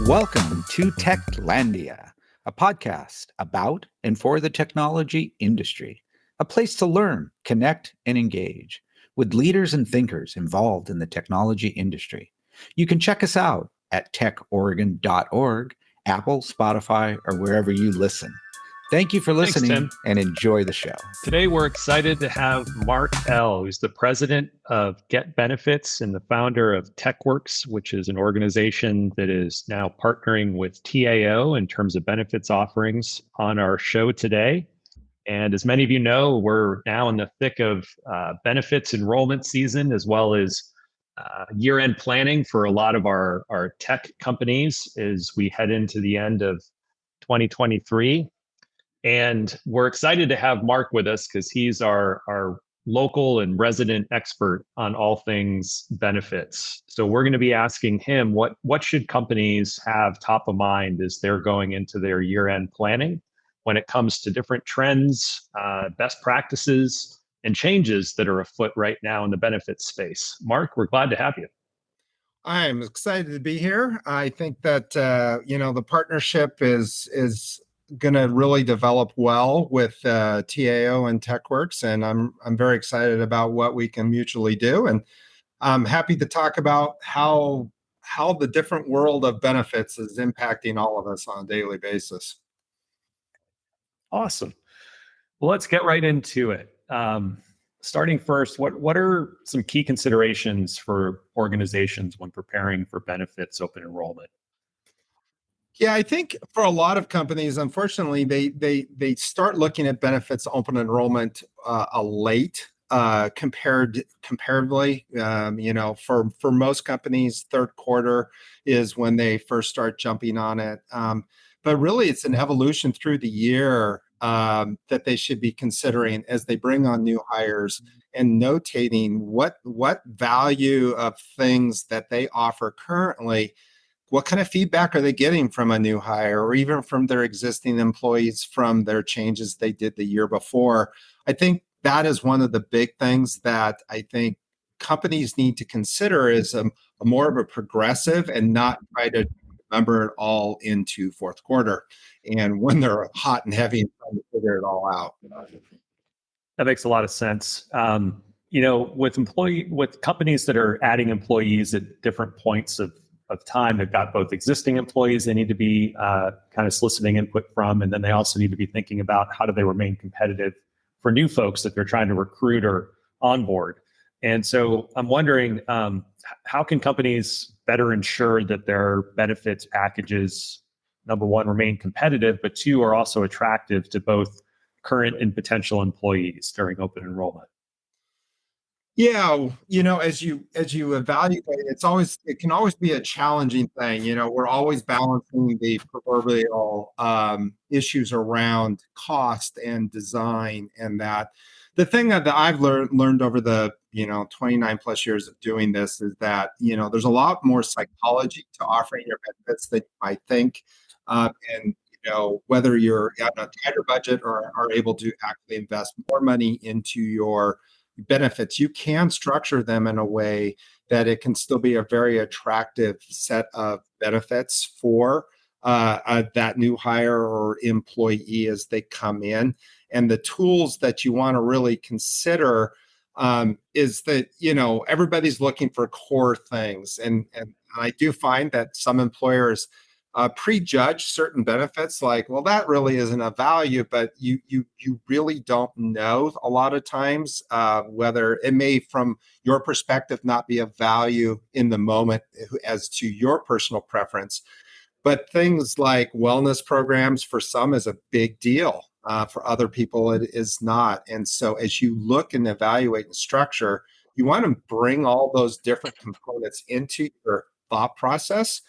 Welcome to Techlandia, a podcast about and for the technology industry, a place to learn, connect, and engage with leaders and thinkers involved in the technology industry. You can check us out at techoregon.org, Apple, Spotify, or wherever you listen. Thank you for listening. Thanks, and enjoy the show. Today, we're excited to have Mark L., who's the president of Get Benefits and the founder of Techworks, which is an organization that is now partnering with TAO in terms of benefits offerings on our show today. And as many of you know, we're now in the thick of benefits enrollment season, as well as year-end planning for a lot of our tech companies as we head into the end of 2023. And we're excited to have Mark with us because he's our local and resident expert on all things benefits. So we're going to be asking him what should companies have top of mind as they're going into their year-end planning when it comes to different trends, best practices, and changes that are afoot right now in the benefits space. Mark, we're glad to have you. I'm excited to be here. I think that the partnership is going to really develop well with TAO and Techworks, and I'm very excited about what we can mutually do. And I'm happy to talk about how the different world of benefits is impacting all of us on a daily basis. Awesome. Well, let's get right into it. Starting first, what are some key considerations for organizations when preparing for benefits open enrollment? Yeah, I think for a lot of companies, unfortunately, they start looking at benefits open enrollment late comparatively. For most companies, third quarter is when they first start jumping on it. But really, it's an evolution through the year that they should be considering as they bring on new hires and notating what value of things that they offer currently. What kind of feedback are they getting from a new hire or even from their existing employees from their changes they did the year before? I think that is one of the big things that I think companies need to consider is a more of a progressive and not try to remember it all into fourth quarter and when they're hot and heavy and trying to figure it all out. That makes a lot of sense. With companies that are adding employees at different points of time, they've got both existing employees they need to be kind of soliciting input from, and then they also need to be thinking about how do they remain competitive for new folks that they're trying to recruit or onboard. And so I'm wondering, how can companies better ensure that their benefits packages, number one, remain competitive, but two, are also attractive to both current and potential employees during open enrollment? Yeah, as you evaluate, it can always be a challenging thing. We're always balancing the proverbial issues around cost and design, and that the thing that I've learned over the 29 plus years of doing this is that there's a lot more psychology to offering your benefits than you might think, and whether you're on a tighter budget or are able to actually invest more money into your benefits, you can structure them in a way that it can still be a very attractive set of benefits for that new hire or employee as they come in. And the tools that you want to really consider is that, everybody's looking for core things. And I do find that some employers prejudge certain benefits like, well, that really isn't a value, but you really don't know a lot of times whether it may, from your perspective, not be a value in the moment as to your personal preference. But things like wellness programs for some is a big deal. For other people, it is not. And so as you look and evaluate and structure, you want to bring all those different components into your thought process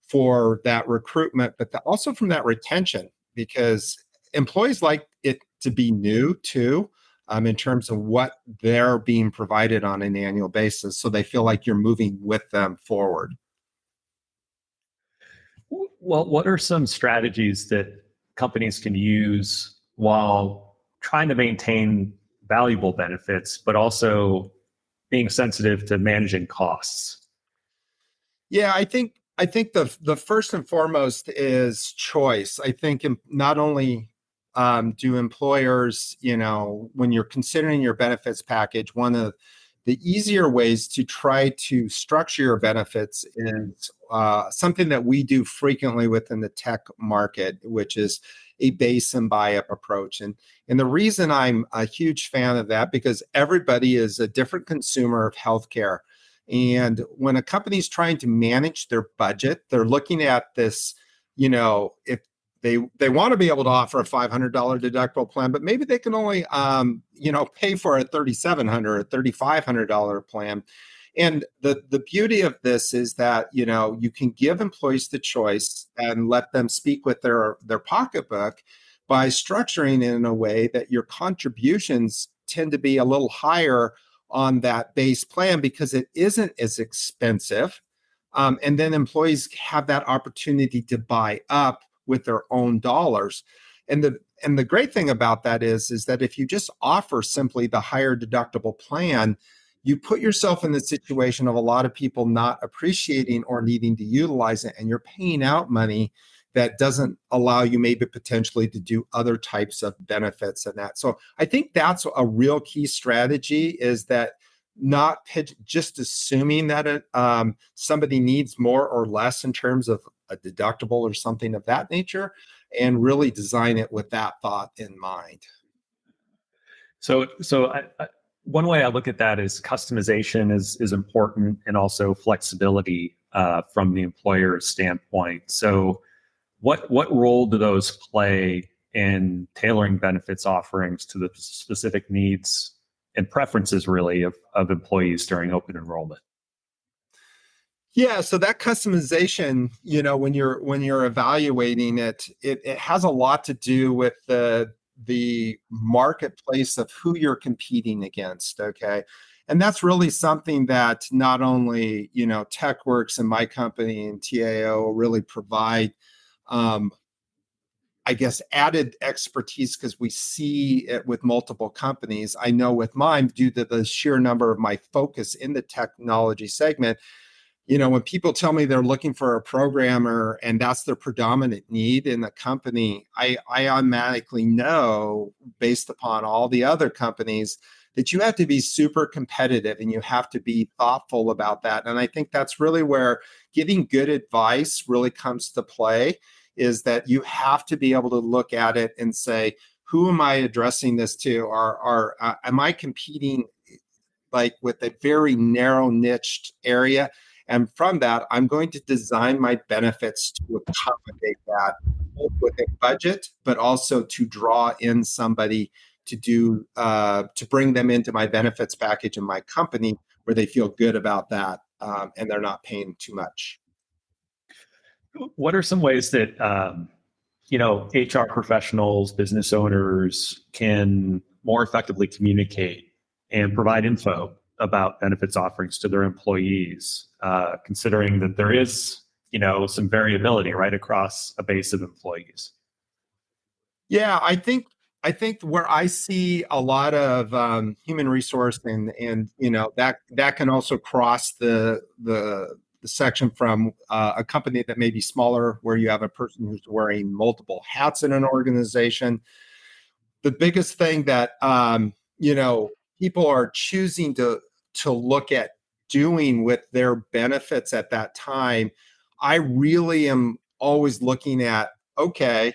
for that recruitment, but also from that retention, because employees like it to be new too, in terms of what they're being provided on an annual basis. So they feel like you're moving with them forward. Well, what are some strategies that companies can use while trying to maintain valuable benefits, but also being sensitive to managing costs? Yeah, I think I think the first and foremost is choice. I think not only do employers, when you're considering your benefits package, one of the easier ways to try to structure your benefits is something that we do frequently within the tech market, which is a base and buy-up approach. And the reason I'm a huge fan of that, because everybody is a different consumer of healthcare. And when a company's trying to manage their budget, they're looking at this, if they want to be able to offer a $500 deductible plan, but maybe they can only, pay for a $3,700 or $3,500 plan. And the beauty of this is that, you can give employees the choice and let them speak with their pocketbook by structuring it in a way that your contributions tend to be a little higher on that base plan because it isn't as expensive. And then employees have that opportunity to buy up with their own dollars. And the great thing about that is that if you just offer simply the higher deductible plan, you put yourself in the situation of a lot of people not appreciating or needing to utilize it, and you're paying out money that doesn't allow you maybe potentially to do other types of benefits and that. So I think that's a real key strategy, is that not just assuming that somebody needs more or less in terms of a deductible or something of that nature, and really design it with that thought in mind. So one way I look at that is customization is important, and also flexibility from the employer's standpoint. So what role do those play in tailoring benefits offerings to the specific needs and preferences, really, of employees during open enrollment? Yeah, so that customization, when you're evaluating it, it has a lot to do with the marketplace of who you're competing against. Okay. And that's really something that not only, Techworks and my company and TAO really provide, I guess, added expertise, because we see it with multiple companies. I know with mine, due to the sheer number of my focus in the technology segment, when people tell me they're looking for a programmer and that's their predominant need in the company, I automatically know, based upon all the other companies, that you have to be super competitive and you have to be thoughtful about that. And I think that's really where getting good advice really comes to play, is that you have to be able to look at it and say, who am I addressing this to? Am I competing like with a very narrow niched area? And from that, I'm going to design my benefits to accommodate that, both within budget, but also to draw in somebody to bring them into my benefits package in my company where they feel good about that, and they're not paying too much. What are some ways that HR professionals, business owners can more effectively communicate and provide info about benefits offerings to their employees, considering that there is, some variability right across a base of employees? Yeah, I think where I see a lot of human resource and that can also cross the section from a company that may be smaller, where you have a person who's wearing multiple hats in an organization. The biggest thing that people are choosing to look at doing with their benefits at that time, I really am always looking at, okay,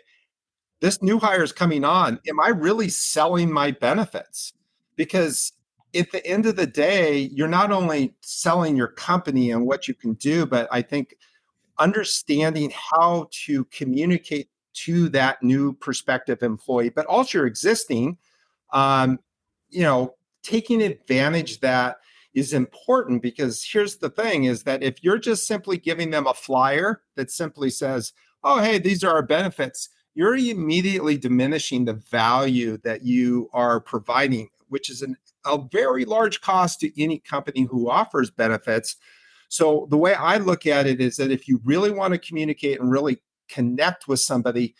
this new hire is coming on. Am I really selling my benefits? Because at the end of the day, you're not only selling your company and what you can do, but I think understanding how to communicate to that new prospective employee, but also your existing, um, taking advantage of that is important. Because here's the thing, is that if you're just simply giving them a flyer that simply says, oh, hey, these are our benefits, you're immediately diminishing the value that you are providing, which is a very large cost to any company who offers benefits. So the way I look at it is that if you really want to communicate and really connect with somebody,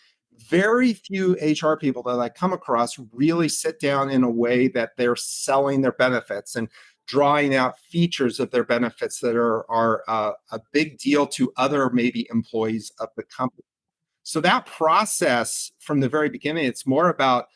very few HR people that I come across really sit down in a way that they're selling their benefits. And drawing out features of their benefits that are a big deal to other maybe employees of the company. So that process from the very beginning, it's more about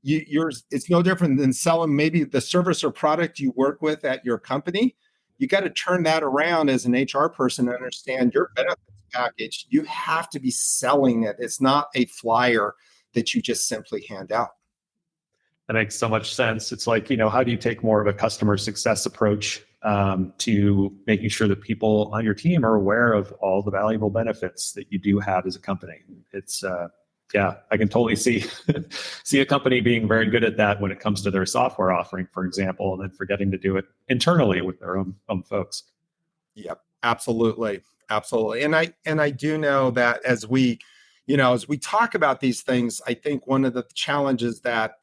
it's no different than selling maybe the service or product you work with at your company. You got to turn that around as an HR person and understand your benefits package. You have to be selling it. It's not a flyer that you just simply hand out. That makes so much sense. It's like, how do you take more of a customer success approach to making sure that people on your team are aware of all the valuable benefits that you do have as a company? It's, I can totally see a company being very good at that when it comes to their software offering, for example, and then forgetting to do it internally with their own folks. Yep, absolutely. Absolutely. And I do know that as we talk about these things, I think one of the challenges that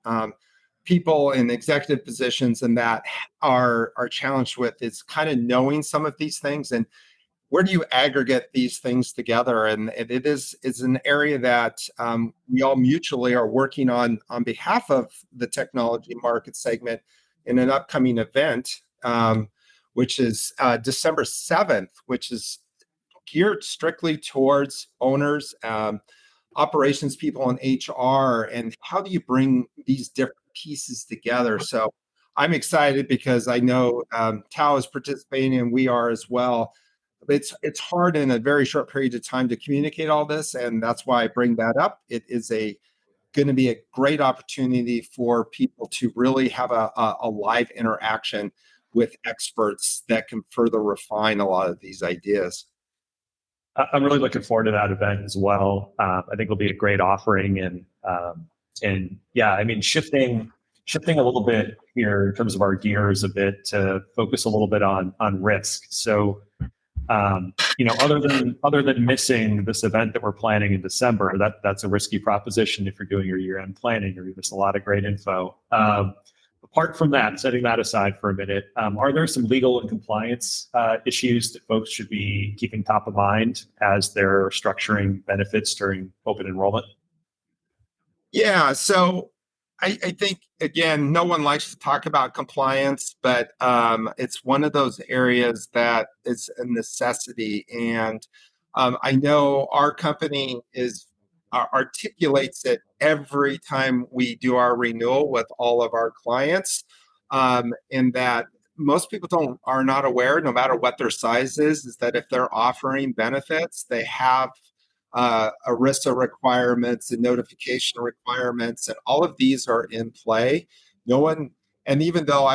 people in executive positions and that are challenged with is kind of knowing some of these things and where do you aggregate these things together? And it's an area that we all mutually are working on behalf of the technology market segment in an upcoming event, which is December 7th, which is geared strictly towards owners, operations people, and HR, and how do you bring these different pieces together? So I'm excited because I know Tao is participating and we are as well. It's hard in a very short period of time to communicate all this, and that's why I bring that up. It is going to be a great opportunity for people to really have a live interaction with experts that can further refine a lot of these ideas. I'm really looking forward to that event as well. I think it'll be a great offering, and yeah, I mean, shifting a little bit here in terms of our gears a bit to focus a little bit on risk. So, other than missing this event that we're planning in December, that's a risky proposition if you're doing your year-end planning, or you miss a lot of great info. Apart from that, setting that aside for a minute, are there some legal and compliance issues that folks should be keeping top of mind as they're structuring benefits during open enrollment? Yeah, so I think, again, no one likes to talk about compliance, but it's one of those areas that is a necessity. And I know our company articulates it every time we do our renewal with all of our clients, in that most people are not aware, no matter what their size is that if they're offering benefits, they have ERISA requirements and notification requirements, and all of these are in play. No one, and even though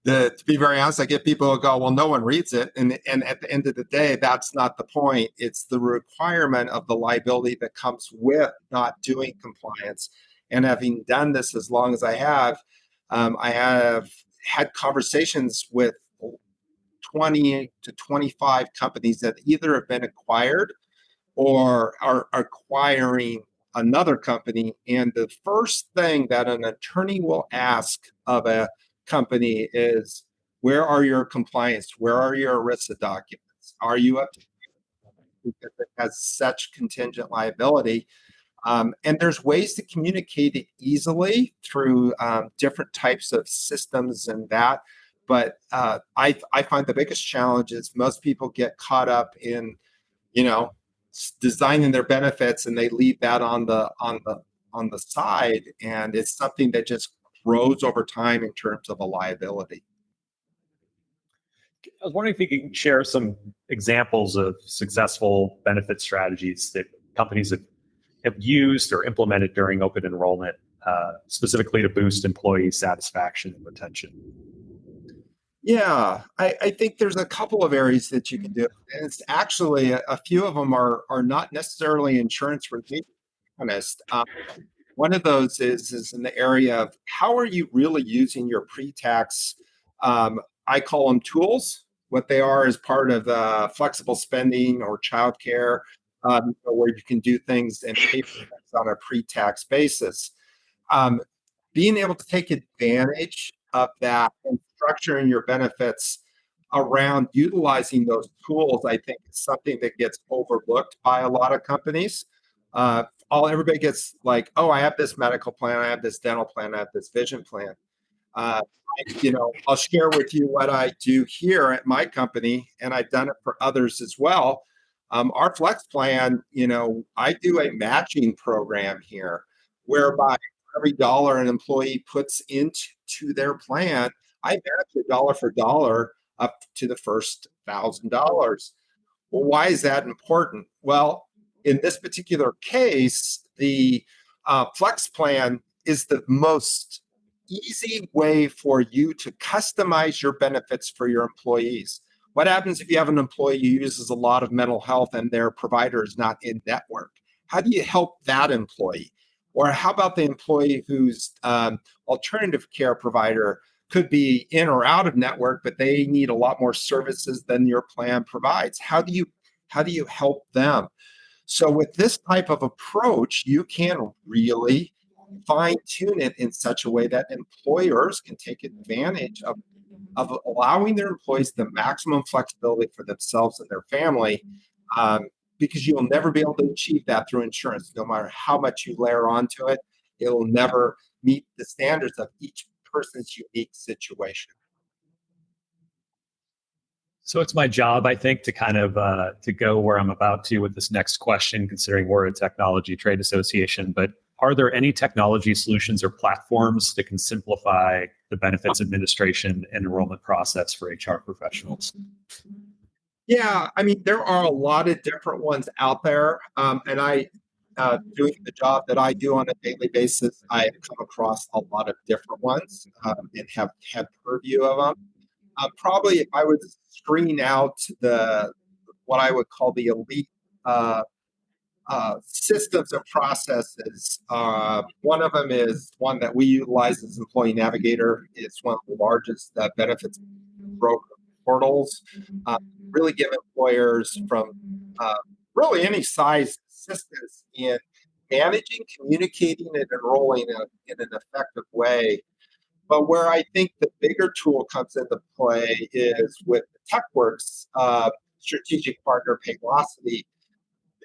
to be very honest, I get people who go, well, no one reads it. And at the end of the day, that's not the point. It's the requirement of the liability that comes with not doing compliance. And having done this as long as I have had conversations with 20 to 25 companies that either have been acquired or are acquiring another company. And the first thing that an attorney will ask of a company is, where are your compliance? Where are your ERISA documents? Are you up to date? Because it has such contingent liability. And there's ways to communicate it easily through different types of systems and that. But I find the biggest challenge is most people get caught up in, designing their benefits, and they leave that on the side, and it's something that just grows over time in terms of a liability. I was wondering if you could share some examples of successful benefit strategies that companies have used or implemented during open enrollment, specifically to boost employee satisfaction and retention. Yeah, I think there's a couple of areas that you can do. And it's actually a few of them are not necessarily insurance related, to be honest. One of those is in the area of how are you really using your pretax, I call them tools. What they are is part of flexible spending or childcare, where you can do things and pay for things on a pre-tax basis. Being able to take advantage of that and structuring your benefits around utilizing those tools, I think, is something that gets overlooked by a lot of companies. Everybody gets like, oh, I have this medical plan, I have this dental plan, I have this vision plan. I'll share with you what I do here at my company, and I've done it for others as well. Our flex plan, I do a matching program here whereby every dollar an employee puts into their plan, I match it dollar for dollar up to the first $1,000. Well, why is that important? Well, in this particular case, the flex plan is the most easy way for you to customize your benefits for your employees. What happens if you have an employee who uses a lot of mental health and their provider is not in network? How do you help that employee? Or how about the employee whose alternative care provider could be in or out of network, but they need a lot more services than your plan provides? How do you help them? So with this type of approach, you can really fine tune it in such a way that employers can take advantage of allowing their employees the maximum flexibility for themselves and their family, because you'll never be able to achieve that through insurance. No matter how much you layer onto it, it will never meet the standards of each person's unique situation. So it's my job, I think, to kind of to go where I'm about to with this next question, considering we're a technology trade association. But are there any technology solutions or platforms that can simplify the benefits administration and enrollment process for HR professionals? Yeah, I mean, there are a lot of different ones out there. And doing the job that I do on a daily basis, I come across a lot of different ones and have had purview of them. Probably if I would screen out what I would call the elite systems and processes. One of them is one that we utilize as Employee Navigator. It's one of the largest benefits broker portals. Really give employers from really any size assistance in managing, communicating, and enrolling in an effective way. But where I think the bigger tool comes into play is with the Techworks strategic partner, Paylocity.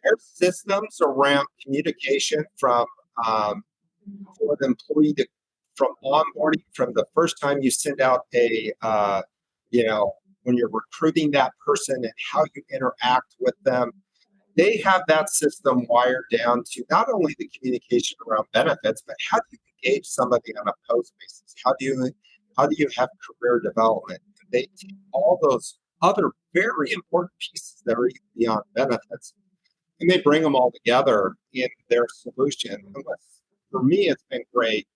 Their systems around communication from for the employee from onboarding, from the first time you send out when you're recruiting that person and how you interact with them. They have that system wired down to not only the communication around benefits, but how do you engage somebody on a post basis? How do you have career development? They take all those other very important pieces that are beyond benefits, and they bring them all together in their solution. For me, it's been great.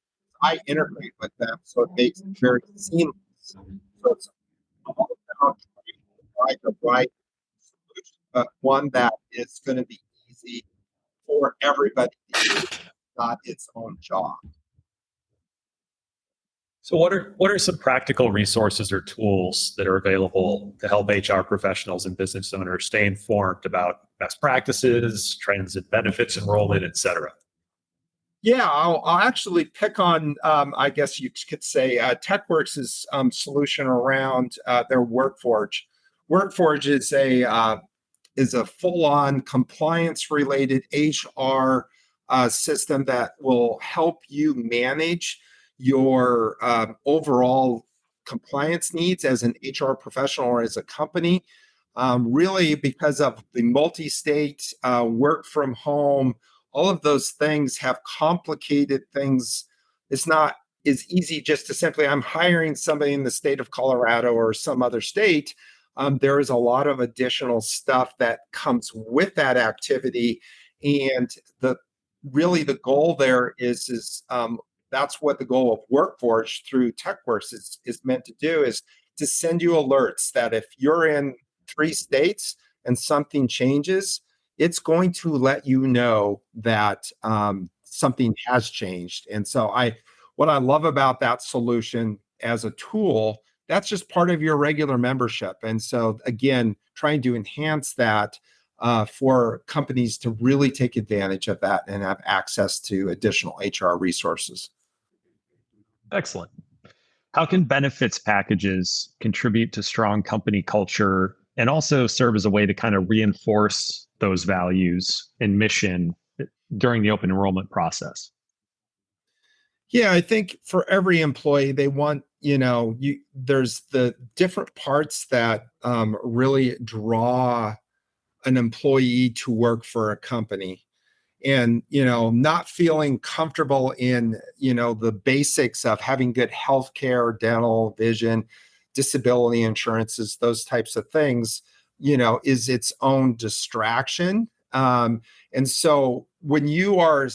I integrate with them, so it makes it very seamless. So it's all about trying to provide the right solution, but one that is going to be easy for everybody to use, not its own job. So what are some practical resources or tools that are available to help HR professionals and business owners stay informed about best practices, trends in benefits enrollment, et cetera? Yeah, I'll actually pick on, I guess you could say, Techworks' solution around their Workforge. Workforge is a full-on compliance-related HR system that will help you manage your overall compliance needs as an HR professional or as a company. Really, because of the multi-state work from home, all of those things have complicated things. It's not as easy just to simply, I'm hiring somebody in the state of Colorado or some other state. There is a lot of additional stuff that comes with that activity. And the goal there is that's what the goal of Workforce through Techworks is meant to do, is to send you alerts that if you're in 3 states and something changes, it's going to let you know that something has changed. And so what I love about that solution as a tool, that's just part of your regular membership. And so again, trying to enhance that for companies to really take advantage of that and have access to additional HR resources. Excellent. How can benefits packages contribute to strong company culture and also serve as a way to kind of reinforce those values and mission during the open enrollment process? Yeah, I think for every employee, they want, there's the different parts that really draw an employee to work for a company. And, not feeling comfortable in, the basics of having good health care, dental, vision, disability insurances, those types of things, is its own distraction. And so when you're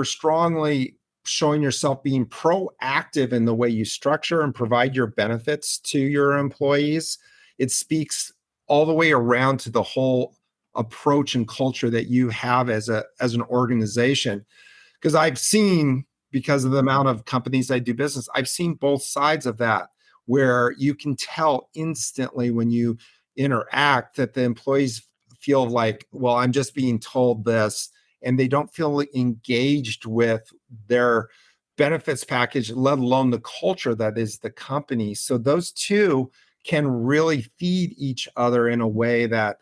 strongly showing yourself being proactive in the way you structure and provide your benefits to your employees, it speaks all the way around to the whole approach and culture that you have as an organization. Because I've seen, because of the amount of companies I do business, I've seen both sides of that, where you can tell instantly when you interact that the employees feel like, well, I'm just being told this, and they don't feel engaged with their benefits package, let alone the culture that is the company. So those two can really feed each other in a way that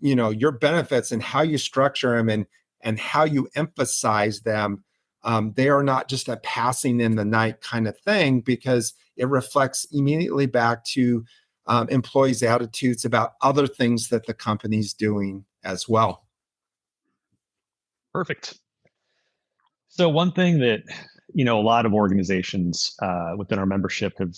your benefits and how you structure them and how you emphasize them, they are not just a passing in the night kind of thing, because it reflects immediately back to employees' attitudes about other things that the company's doing as well. Perfect. So one thing that a lot of organizations within our membership have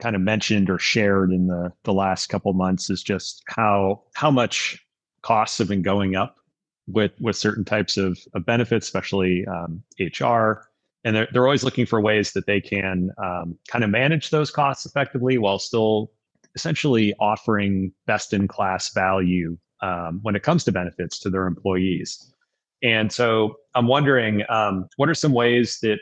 kind of mentioned or shared in the last couple of months is just how much costs have been going up with certain types of benefits, especially HR, and they're always looking for ways that they can kind of manage those costs effectively while still essentially offering best in class value when it comes to benefits to their employees. And so I'm wondering, what are some ways that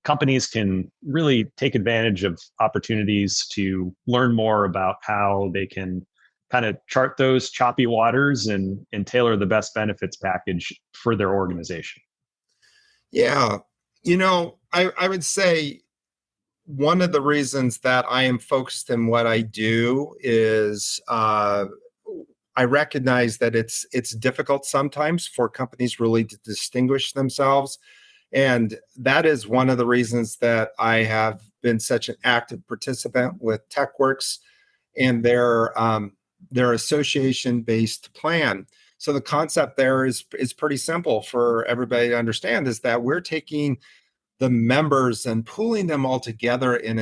companies can really take advantage of opportunities to learn more about how they can kind of chart those choppy waters and tailor the best benefits package for their organization? Yeah. I would say one of the reasons that I am focused in what I do is I recognize that it's difficult sometimes for companies really to distinguish themselves. And that is one of the reasons that I have been such an active participant with Techworks and their association-based plan. So the concept there is pretty simple for everybody to understand, is that we're taking the members and pooling them all together in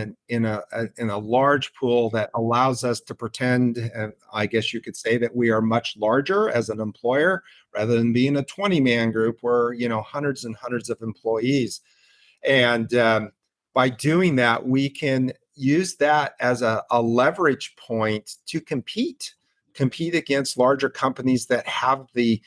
a large pool that allows us to pretend, I guess you could say, that we are much larger as an employer rather than being a 20-man group where hundreds and hundreds of employees. And by doing that, we can use that as a leverage point to compete against larger companies that have the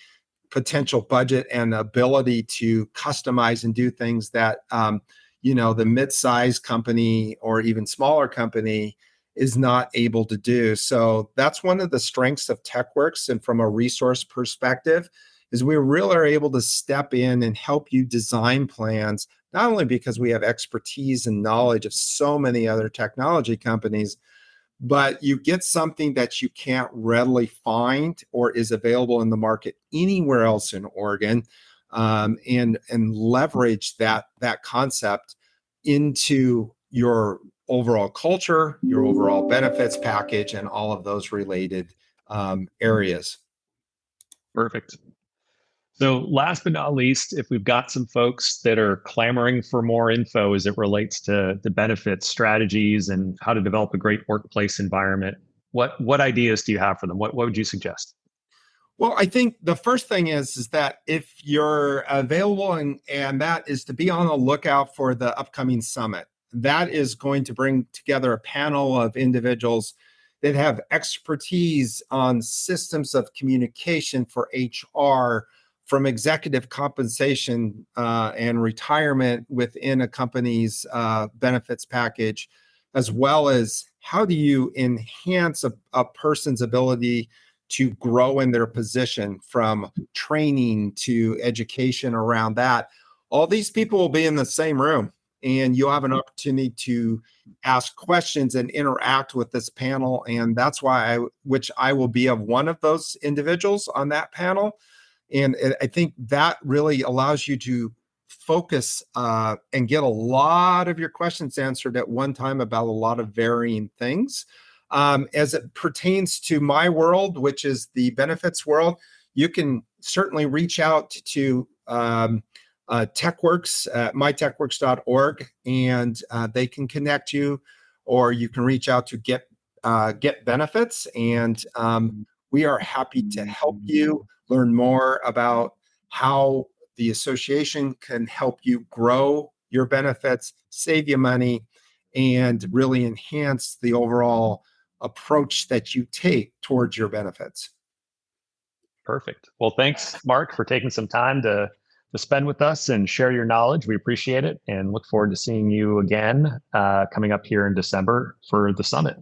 potential budget and ability to customize and do things that the mid-sized company or even smaller company is not able to do. So that's one of the strengths of Techworks, and from a resource perspective, is we really are able to step in and help you design plans, not only because we have expertise and knowledge of so many other technology companies, but you get something that you can't readily find or is available in the market anywhere else in Oregon, and leverage that concept into your overall culture, your overall benefits package, and all of those related areas. Perfect. So last but not least, if we've got some folks that are clamoring for more info as it relates to the benefits strategies and how to develop a great workplace environment, what ideas do you have for them? What would you suggest? Well, I think the first thing is that if you're available, and that is to be on the lookout for the upcoming summit. That is going to bring together a panel of individuals that have expertise on systems of communication for HR, from executive compensation and retirement within a company's benefits package, as well as how do you enhance a person's ability to grow in their position, from training to education around that. All these people will be in the same room, and you'll have an opportunity to ask questions and interact with this panel. And that's why I will be of one of those individuals on that panel. And I think that really allows you to focus and get a lot of your questions answered at one time about a lot of varying things. As it pertains to my world, which is the benefits world, you can certainly reach out to Techworks at mytechworks.org, and they can connect you, or you can reach out to Get Benefits, and we are happy to help you learn more about how the association can help you grow your benefits, save you money, and really enhance the overall approach that you take towards your benefits. Perfect. Well, thanks, Mark, for taking some time to spend with us and share your knowledge. We appreciate it and look forward to seeing you again coming up here in December for the summit.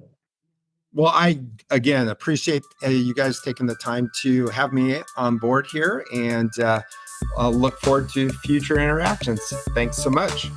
Well, I, again, appreciate you guys taking the time to have me on board here, and I'll look forward to future interactions. Thanks so much.